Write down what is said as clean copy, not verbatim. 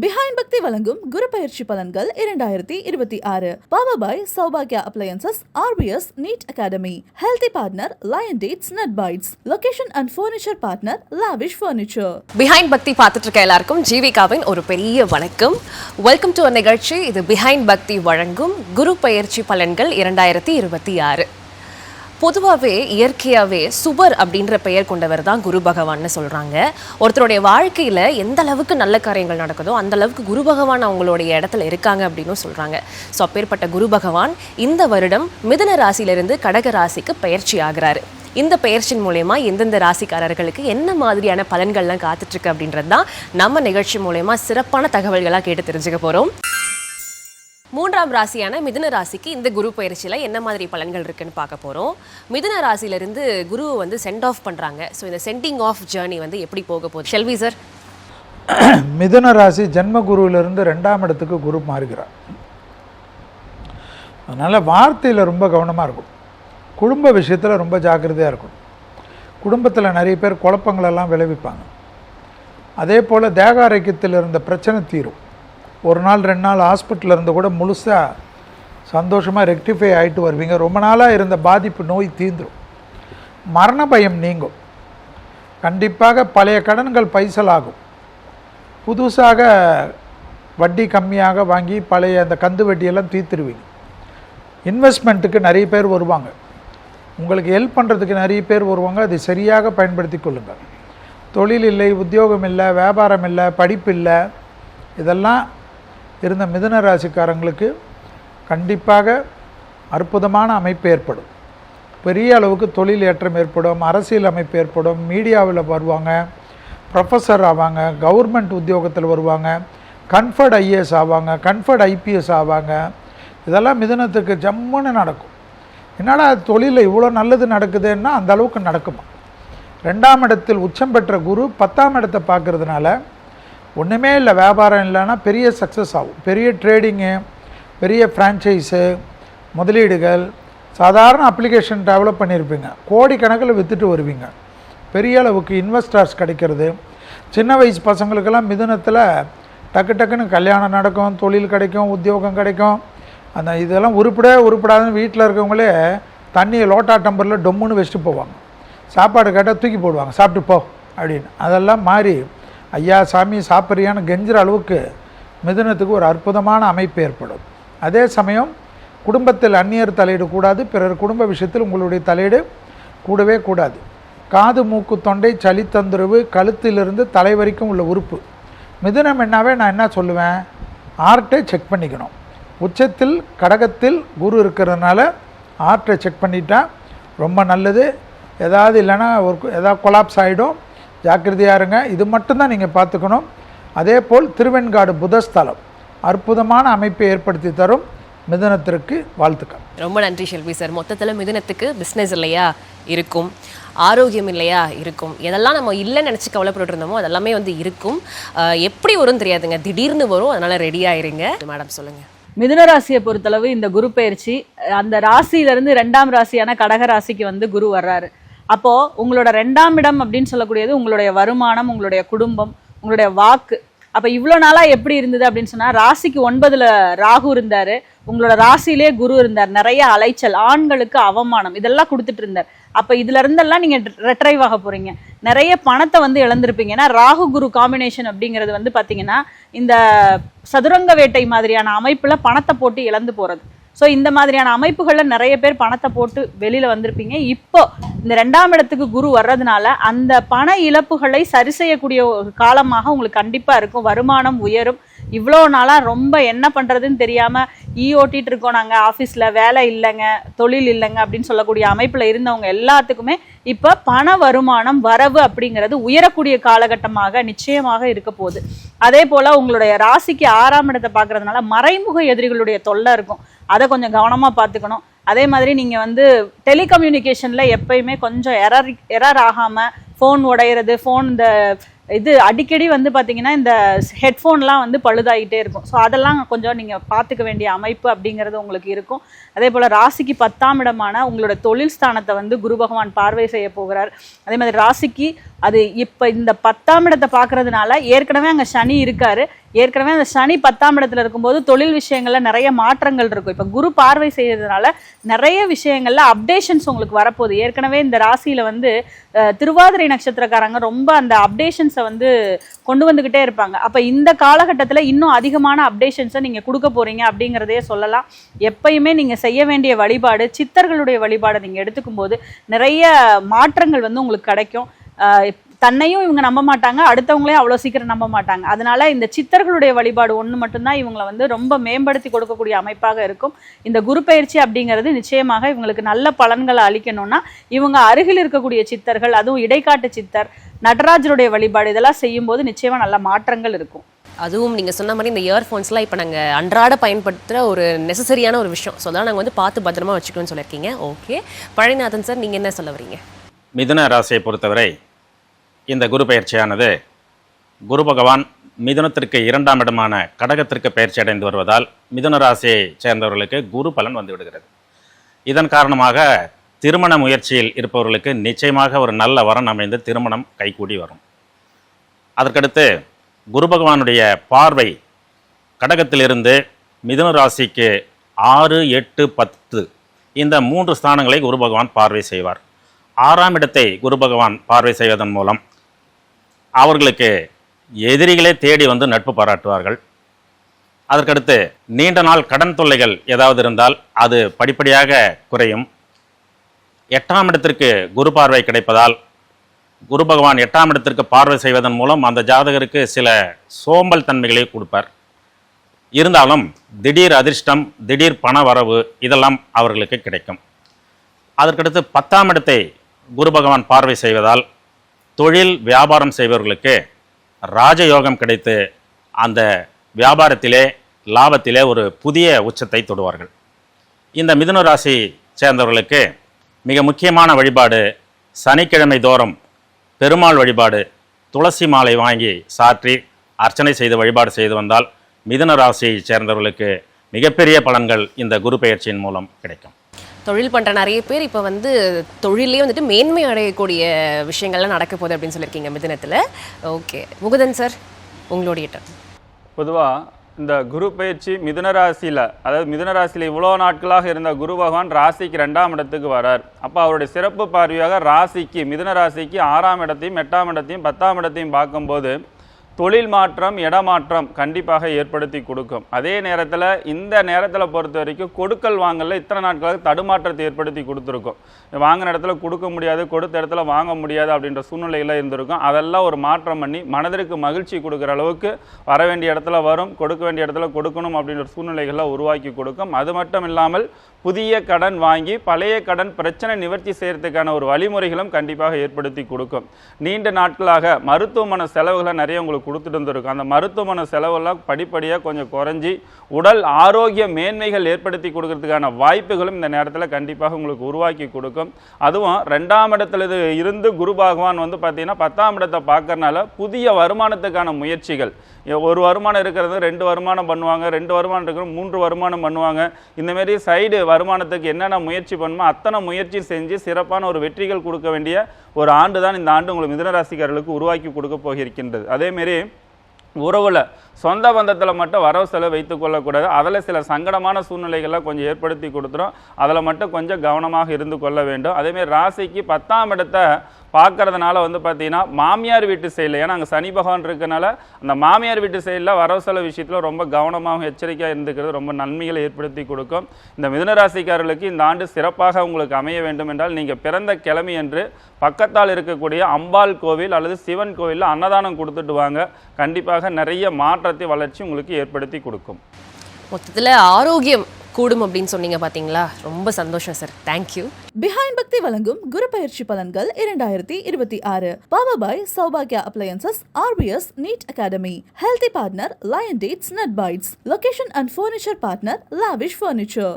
Behind Bhakti வழங்கும் குரு பயிற்சி பலன்கள் 2026 Power by Saubhagya Appliances RBS NEET Academy Healthy Partner Lion Dates Nut Bites Location and Furniture Partner Lavish Furniture Behind Bhakti பார்த்துட்டு இருக்க எல்லாருக்கும் ஜீவிகாவின் ஒரு பெரிய வணக்கம். வெல்கம் டு நிகழ்ச்சி. இது Behind Bhakti வழங்கும் குரு பயிற்சி பலன்கள் 2026. பொதுவாகவே இயற்கையாகவே சுபர் அப்படின்ற பெயர் கொண்டவர் தான் குரு பகவான்னு சொல்கிறாங்க. ஒருத்தருடைய வாழ்க்கையில் எந்த அளவுக்கு நல்ல காரியங்கள் நடக்குதோ அந்த அளவுக்கு குரு பகவான் அவங்களுடைய இடத்துல இருக்காங்க அப்படின்னு சொல்கிறாங்க. ஸோ அப்பேற்பட்ட குரு பகவான் இந்த வருடம் மிதுன ராசியிலிருந்து கடக ராசிக்கு பயிற்சி ஆகிறாரு. இந்த பயிற்சியின் மூலயமா எந்தெந்த ராசிக்காரர்களுக்கு என்ன மாதிரியான பலன்கள்லாம் காத்துட்ருக்கு அப்படின்றது தான் நம்ம நிகழ்ச்சி மூலயமா சிறப்பான தகவல்களாக கேட்டு தெரிஞ்சுக்க போகிறோம். மூன்றாம் ராசியான மிதுன ராசிக்கு இந்த குரு பயிற்சியில் என்ன மாதிரி பலன்கள் இருக்குன்னு பார்க்க போகிறோம். மிதுன ராசியிலிருந்து குருவை வந்து சென்ட் ஆஃப் பண்ணுறாங்க. ஸோ இந்த சென்டிங் ஆஃப் ஜேர்னி வந்து எப்படி போக போகுது? ஷெல்வி சார். மிதுன ராசி ஜென்ம குருவிலிருந்து 2ஆம் இடத்துக்கு குரு மாறுகிறார். அதனால் வார்த்தையில் ரொம்ப கவனமாக இருக்கும். குடும்ப விஷயத்தில் ரொம்ப ஜாக்கிரதையாக இருக்கும். குடும்பத்தில் நிறைய பேர் குழப்பங்களெல்லாம் விளைவிப்பாங்க. அதே போல் தேக ஆரோக்கியத்தில் இருந்த பிரச்சனை தீரும். ஒரு நாள் 2 நாள் ஹாஸ்பிட்டலில் இருந்து கூட முழுசாக சந்தோஷமாக ரெக்டிஃபை ஆகிட்டு வருவீங்க. ரொம்ப நாளாக இருந்த பாதிப்பு நோய் தீந்துடும். மரண பயம் நீங்கும். கண்டிப்பாக பழைய கடன்கள் பைசலாகும். புதுசாக வட்டி கம்மியாக வாங்கி பழைய அந்த கந்து வட்டியெல்லாம் தீர்த்துருவீங்க. இன்வெஸ்ட்மெண்ட்டுக்கு நிறைய பேர் வருவாங்க. உங்களுக்கு ஹெல்ப் பண்ணுறதுக்கு நிறைய பேர் வருவாங்க. அதை சரியாக பயன்படுத்தி கொள்ளுங்கள். தொழில் இல்லை, உத்தியோகம் இல்லை, வியாபாரம் இல்லை, படிப்பு இல்லை, இதெல்லாம் இருந்த மிதுன ராசிக்காரங்களுக்கு கண்டிப்பாக அற்புதமான அமைப்பு ஏற்படும். பெரிய அளவுக்கு தொழில் ஏற்றம் ஏற்படும். அரசியல் அமைப்பு ஏற்படும். மீடியாவில் வருவாங்க, ப்ரொஃபஸர் ஆவாங்க, கவர்மெண்ட் உத்தியோகத்தில் வருவாங்க, கன்ஃபர்ட் ஐஏஎஸ் ஆவாங்க, கன்ஃபர்ட் ஐபிஎஸ் ஆவாங்க. இதெல்லாம் மிதுனத்துக்கு ஜம்முன்னு நடக்கும். என்னடா தொழிலில் இவ்வளோ நல்லது நடக்குதுன்னா அந்த அளவுக்கு நடக்குமா? 2ஆம் இடத்தில் உச்சம் பெற்ற குரு 10ஆம் இடத்தை பார்க்குறதுனால ஒன்றுமே இல்லை. வியாபாரம் இல்லைன்னா பெரிய சக்ஸஸ் ஆகும். பெரிய ட்ரேடிங்கு, பெரிய ஃப்ரான்ச்சைஸு, முதலீடுகள், சாதாரண அப்ளிகேஷன் டெவலப் பண்ணியிருப்பீங்க. கோடிக்கணக்கில் விற்றுட்டு வருவீங்க. பெரிய அளவுக்கு இன்வெஸ்டர்ஸ் கிடைக்கிறது. சின்ன வயசு பசங்களுக்கெல்லாம் மிதுனத்தில் டக்கு டக்குன்னு கல்யாணம் நடக்கும், தொழில் கிடைக்கும், உத்தியோகம் கிடைக்கும். அந்த இதெல்லாம் உருப்படாதுன்னு வீட்டில் இருக்கவங்களே தண்ணியை லோட்டா டம்பரில் டொம்முன்னு வச்சுட்டு போவாங்க. சாப்பாடு கேட்டால் தூக்கி போடுவாங்க, சாப்பிட்டு போ அப்படின்னு. அதெல்லாம் மாறி ஐயா சாமி சாப்பிட்றியான்னு கெஞ்சுற அளவுக்கு மிதுனத்துக்கு ஒரு அற்புதமான அமைப்பு ஏற்படும். அதே சமயம் குடும்பத்தில் அந்நியர் தலையீடு கூடாது. பிறர் குடும்ப விஷயத்தில் உங்களுடைய தலையீடு கூடவே கூடாது. காது, மூக்கு, தொண்டை, சளி தொந்தரவு, கழுத்திலிருந்து தலை வரைக்கும் உள்ள உறுப்பு. மிதுனம் என்னாவே நான் என்ன சொல்லுவேன், ஆர்ட்டை செக் பண்ணிக்கணும். உச்சத்தில் கடகத்தில் குரு இருக்கிறதுனால ஆர்ட்டை செக் பண்ணிட்டா ரொம்ப நல்லது. ஏதாவது இல்லைன்னா ஏதாவது கொலாப்ஸ் ஆகிடும். ஜாக்கிரதையாக இருங்க. இது மட்டும்தான் நீங்கள் பார்த்துக்கணும். அதே போல் திருவெண்காடு புதஸ்தலம் அற்புதமான அமைப்பை ஏற்படுத்தி தரும். மிதுனத்திற்கு வாழ்த்துக்கள். ரொம்ப நன்றி ஷெல்வி சார். மொத்தத்தில் மிதுனத்துக்கு பிஸ்னஸ் இல்லையா இருக்கும், ஆரோக்கியம் இல்லையா இருக்கும், எதெல்லாம் நம்ம இல்லைன்னு நினச்சி கவலைப்பட்டு இருந்தோமோ அதெல்லாமே வந்து இருக்கும். எப்படி வரும்னு தெரியாதுங்க, திடீர்னு வரும். அதனால் ரெடி ஆயிருங்க. மேடம் சொல்லுங்கள். மிதுன ராசியை பொறுத்தளவு இந்த குரு பயிற்சி அந்த ராசியிலிருந்து 2ஆம் ராசியான கடக ராசிக்கு வந்து குரு வர்றாரு. அப்போ உங்களோட 2ஆம் இடம் அப்படின்னு சொல்லக்கூடியது உங்களுடைய வருமானம், உங்களுடைய குடும்பம், உங்களுடைய வாக்கு. அப்ப இவ்வளோ நாளா எப்படி இருந்தது அப்படின்னு சொன்னா, ராசிக்கு 9ல் ராகு இருந்தாரு, உங்களோட ராசியிலே குரு இருந்தார். நிறைய அலைச்சல், ஆண்களுக்கு அவமானம், இதெல்லாம் கொடுத்துட்டு இருந்தார். அப்ப இதுல இருந்தெல்லாம் நீங்க ரெட்ரைவ் ஆக போறீங்க. நிறைய பணத்தை வந்து இழந்திருப்பீங்க. ஏன்னா ராகு குரு காம்பினேஷன் அப்படிங்கிறது வந்து பாத்தீங்கன்னா இந்த சதுரங்க வேட்டை மாதிரியான அமைப்புல பணத்தை போட்டு இழந்து போறது. ஸோ இந்த மாதிரியான அமைப்புகளில் நிறைய பேர் பணத்தை போட்டு வெளியில் வந்திருப்பீங்க. இப்போ இந்த 2ஆம் இடத்துக்கு குரு வர்றதுனால அந்த பண இழப்புகளை சரி செய்யக்கூடிய ஒரு காலமாக உங்களுக்கு கண்டிப்பாக இருக்கும். வருமானம் உயரும். இவ்வளோ நாளாக ரொம்ப என்ன பண்ணுறதுன்னு தெரியாமல் ஓட்டிகிட்டு இருக்கோம், நாங்கள் ஆஃபீஸில் வேலை இல்லைங்க, தொழில் இல்லைங்க அப்படின்னு சொல்லக்கூடிய அமைப்பில் இருந்தவங்க எல்லாத்துக்குமே இப்போ பண வருமானம் வரவு அப்படிங்கிறது உயரக்கூடிய காலகட்டமாக நிச்சயமாக இருக்க போகுது. அதே போல் உங்களுடைய ராசிக்கு 6ஆம் இடத்தை பார்க்கறதுனால மறைமுக எதிரிகளுடைய தொல்லை இருக்கும். அதை கொஞ்சம் கவனமாக பார்த்துக்கணும். அதே மாதிரி நீங்கள் வந்து டெலிகம்யூனிகேஷனில் எப்பயுமே கொஞ்சம் எரர் ஆகாமல், ஃபோன் உடையிறது, ஃபோன் இந்த இது அடிக்கடி வந்து பார்த்தீங்கன்னா இந்த ஹெட்ஃபோன்லாம் வந்து பழுதாகிட்டே இருக்கும். ஸோ அதெல்லாம் கொஞ்சம் நீங்கள் பார்த்துக்க வேண்டிய அமைப்பு அப்படிங்கிறது உங்களுக்கு இருக்கும். அதே போல் ராசிக்கு 10ஆம் இடமான உங்களோட தொழில் ஸ்தானத்தை வந்து குரு பகவான் பார்வை செய்ய போகிறார். அதே மாதிரி ராசிக்கு அது இப்போ இந்த 10ஆம் இடத்தை பார்க்கறதுனால ஏற்கனவே அங்கே சனி இருக்காரு. ஏற்கனவே அந்த சனி 10ஆம் இடத்துல இருக்கும்போது தொழில் விஷயங்கள்ல நிறைய மாற்றங்கள் இருக்கும். இப்போ குரு பார்வை செய்யறதுனால நிறைய விஷயங்கள்ல அப்டேஷன்ஸ் உங்களுக்கு வரப்போகுது. ஏற்கனவே இந்த ராசியில வந்து திருவாதிரை நட்சத்திரக்காரங்க ரொம்ப அந்த அப்டேஷன்ஸை வந்து கொண்டு வந்துகிட்டே இருப்பாங்க. அப்ப இந்த காலகட்டத்துல இன்னும் அதிகமான அப்டேஷன்ஸை நீங்க கொடுக்க போறீங்க அப்படிங்கிறதே சொல்லலாம். எப்பயுமே நீங்க செய்ய வேண்டிய வழிபாடு சித்தர்களுடைய வழிபாடை நீங்க எடுத்துக்கும் போது நிறைய மாற்றங்கள் வந்து உங்களுக்கு கிடைக்கும். தன்னையும் இவங்க நம்ப மாட்டாங்க, அடுத்தவங்களையும் அவ்வளோ சீக்கிரம் நம்ப மாட்டாங்க. அதனால இந்த சித்தர்களுடைய வழிபாடு ஒன்று மட்டும்தான் இவங்களை வந்து ரொம்ப மேம்படுத்தி கொடுக்கக்கூடிய அமைப்பாக இருக்கும். இந்த குரு பயிற்சி அப்படிங்கிறது நிச்சயமாக இவங்களுக்கு நல்ல பலன்களை அளிக்கணும்னா இவங்க அருகில் இருக்கக்கூடிய சித்தர்கள், அதுவும் இடைக்காட்டு சித்தர், நடராஜருடைய வழிபாடு இதெல்லாம் செய்யும்போது நிச்சயமா நல்ல மாற்றங்கள் இருக்கும். அதுவும் நீங்கள் சொன்ன மாதிரி இந்த இயர்ஃபோன்ஸ்லாம் இப்போ நாங்கள் அன்றாட பயன்படுத்துகிற ஒரு நெசசரியான ஒரு விஷயம். ஸோ அதெல்லாம் நாங்கள் வந்து பார்த்து பத்திரமா வச்சுக்கணும்னு சொல்லியிருக்கீங்க. ஓகே பழனிநாதன் சார், நீங்கள் என்ன சொல்ல வரீங்க? மிதுன ராசியை பொறுத்தவரை இந்த குரு பயிற்சியானது குரு பகவான் மிதுனத்திற்கு 2ஆம் இடமான கடகத்திற்கு பயிற்சி அடைந்து வருவதால் மிதுன ராசியை சேர்ந்தவர்களுக்கு குரு பலன் வந்து விடுகிறது. இதன் காரணமாக திருமண முயற்சியில் இருப்பவர்களுக்கு நிச்சயமாக ஒரு நல்ல வரன் அமைந்து திருமணம் கைகூடி வரும். அதற்கடுத்து குரு பகவானுடைய பார்வை கடகத்திலிருந்து மிதுன ராசிக்கு 6, 8, 10 இந்த 3 ஸ்தானங்களை குரு பகவான் பார்வை செய்வார். 6ஆம் இடத்தை குரு பகவான் பார்வை செய்வதன் மூலம் அவர்களுக்கு எதிரிகளே தேடி வந்து நட்பு பாராட்டுவார்கள். அதற்கடுத்து நீண்ட நாள் கடன் தொல்லைகள் ஏதாவது இருந்தால் அது படிப்படியாக குறையும். 8ஆம் இடத்திற்கு குரு பார்வை கிடைப்பதால் குரு பகவான் 8ஆம் இடத்திற்கு பார்வை செய்வதன் மூலம் அந்த ஜாதகருக்கு சில சோம்பல் தன்மைகளை கொடுப்பார். இருந்தாலும் திடீர் அதிர்ஷ்டம், திடீர் பண வரவு இதெல்லாம் அவர்களுக்கு கிடைக்கும். அதற்கடுத்து 10ஆம் இடத்தை குரு பகவான் பார்வை செய்வதால் தொழில் வியாபாரம் செய்பவர்களுக்கு ராஜயோகம் கிடைத்து அந்த வியாபாரத்திலே லாபத்திலே ஒரு புதிய உச்சத்தை தொடுவார்கள். இந்த மிதுன ராசி சேர்ந்தவர்களுக்கு மிக முக்கியமான வழிபாடு சனிக்கிழமை தோறும் பெருமாள் வழிபாடு, துளசி மாலை வாங்கி சாற்றி அர்ச்சனை செய்து வழிபாடு செய்து வந்தால் மிதுன ராசியை சேர்ந்தவர்களுக்கு மிகப்பெரிய பலன்கள் இந்த குரு பெயர்ச்சியின் மூலம் கிடைக்கும். தொழில் பண்ணுற நிறைய பேர் இப்போ வந்து தொழிலே வந்துட்டு மேன்மை அடையக்கூடிய விஷயங்கள்லாம் நடக்க போகுது அப்படின்னு சொல்லியிருக்கீங்க மிதுனத்தில். ஓகே முகுதன் சார், உங்களுடைய டர்ன். பொதுவாக இந்த குரு பயிற்சி மிதுன ராசியில், அதாவது மிதுன ராசியில் இவ்வளோ நாட்களாக இருந்த குரு பகவான் ராசிக்கு 2ஆம் இடத்துக்கு வரார். அப்போ அவருடைய சிறப்பு பார்வையாக ராசிக்கு மிதுன ராசிக்கு 6ஆம் இடத்தையும் 8ஆம் இடத்தையும் 10ஆம் இடத்தையும் பார்க்கும்போது தொழில் மாற்றம், இடமாற்றம் கண்டிப்பாக ஏற்படுத்தி கொடுக்கும். அதே நேரத்தில் இந்த நேரத்தில் பொறுத்த வரைக்கும் கொடுக்கல் வாங்கல இத்தனை நாட்களாக தடுமாற்றத்தை ஏற்படுத்தி கொடுத்துருக்கும். வாங்கின இடத்துல கொடுக்க முடியாது, கொடுத்த இடத்துல வாங்க முடியாது அப்படின்ற சூழ்நிலையில் இருந்திருக்கும். அதெல்லாம் ஒரு மாற்றம் பண்ணி மனதிற்கு மகிழ்ச்சி கொடுக்குற அளவுக்கு வர வேண்டிய இடத்துல வரும், கொடுக்க வேண்டிய இடத்துல கொடுக்கணும் அப்படின்ற சூழ்நிலைகளை உருவாக்கி கொடுக்கும். அது மட்டும் இல்லாமல் புதிய கடன் வாங்கி பழைய கடன் பிரச்சனை நிவர்த்தி செய்யறதுக்கான ஒரு வழிமுறைகளும் கண்டிப்பாக ஏற்படுத்தி கொடுக்கும். நீண்ட நாட்களாக மருத்துவமனை செலவுகளை நிறைய உங்களுக்கு கொடுத்துட்டு இருந்திருக்கும். அந்த மருத்துவமனை செலவெல்லாம் படிப்படியாக கொஞ்சம் குறைஞ்சி உடல் ஆரோக்கிய மேன்மைகள் ஏற்படுத்தி கொடுக்கறதுக்கான வாய்ப்புகளும் இந்த நேரத்தில் கண்டிப்பாக உங்களுக்கு உருவாக்கி கொடுக்கும். அதுவும் 2ஆம் இடத்துல இருந்து குரு பகவான் வந்து பார்த்தீங்கன்னா 10ஆம் இடத்தை பார்க்கறனால புதிய வருமானத்துக்கான முயற்சிகள், ஒரு வருமானம் இருக்கிறது 2 வருமானம் பண்ணுவாங்க, 2 வருமானம் இருக்கிறது 3 வருமானம் பண்ணுவாங்க. இந்தமாரி சைடு வருமானத்துக்கு என்னென்ன முயற்சி பண்ணுமோ அத்தனை முயற்சி செஞ்சு சிறப்பான ஒரு வெற்றிகள் கொடுக்க வேண்டிய ஒரு ஆண்டு தான் இந்த ஆண்டு உங்களுக்கு மிதுன ராசிக்காரர்களுக்கு உருவாக்கி கொடுக்க போகிருக்கின்றது. அதேமாரி உறவில் சொந்த பந்தத்தில் மட்டும் வரவு செலவு வைத்துக் கொள்ளக்கூடாது. அதில் சில சங்கடமான சூழ்நிலைகள்லாம் கொஞ்சம் ஏற்படுத்தி கொடுத்துரும். அதில் மட்டும் கொஞ்சம் கவனமாக இருந்து கொள்ள வேண்டும். அதேமாரி ராசிக்கு 10ஆம் இடத்தை பார்க்கறதுனால வந்து பார்த்தீங்கன்னா மாமியார் வீட்டு சைடில், ஏன்னா அங்கே சனி பகவான் இருக்கனால அந்த மாமியார் வீட்டு சைடில் வரவு செலவு விஷயத்தில் ரொம்ப கவனமாக எச்சரிக்கையாக இருந்துக்கிறது ரொம்ப நன்மைகளை ஏற்படுத்தி கொடுக்கும். இந்த மிதுன ராசிக்காரர்களுக்கு இந்த ஆண்டு சிறப்பாக உங்களுக்கு அமைய வேண்டும் என்றால் நீங்கள் பிறந்த கிழமை என்று பக்கத்தால் இருக்கக்கூடிய அம்பாள் கோவில் அல்லது சிவன் கோவிலில் அன்னதானம் கொடுத்துட்டு வாங்க. கண்டிப்பாக நிறைய மாற்றத்தை வளர்ச்சி உங்களுக்கு ஏற்படுத்தி கொடுக்கும். மொத்தத்தில் ஆரோக்கியம் கூடும் அப்படின்னு சொன்னீங்க பார்த்தீங்களா, ரொம்ப சந்தோஷம் சார், தேங்க்யூ. பிஹைண்ட் பக்தி வழங்கும் குரு பயிற்சி பலன்கள் 2026 பவர் பை சௌபாக்யா appliances, RBS NEET academy, healthy partner lion dates nut bites, location and furniture partner lavish furniture.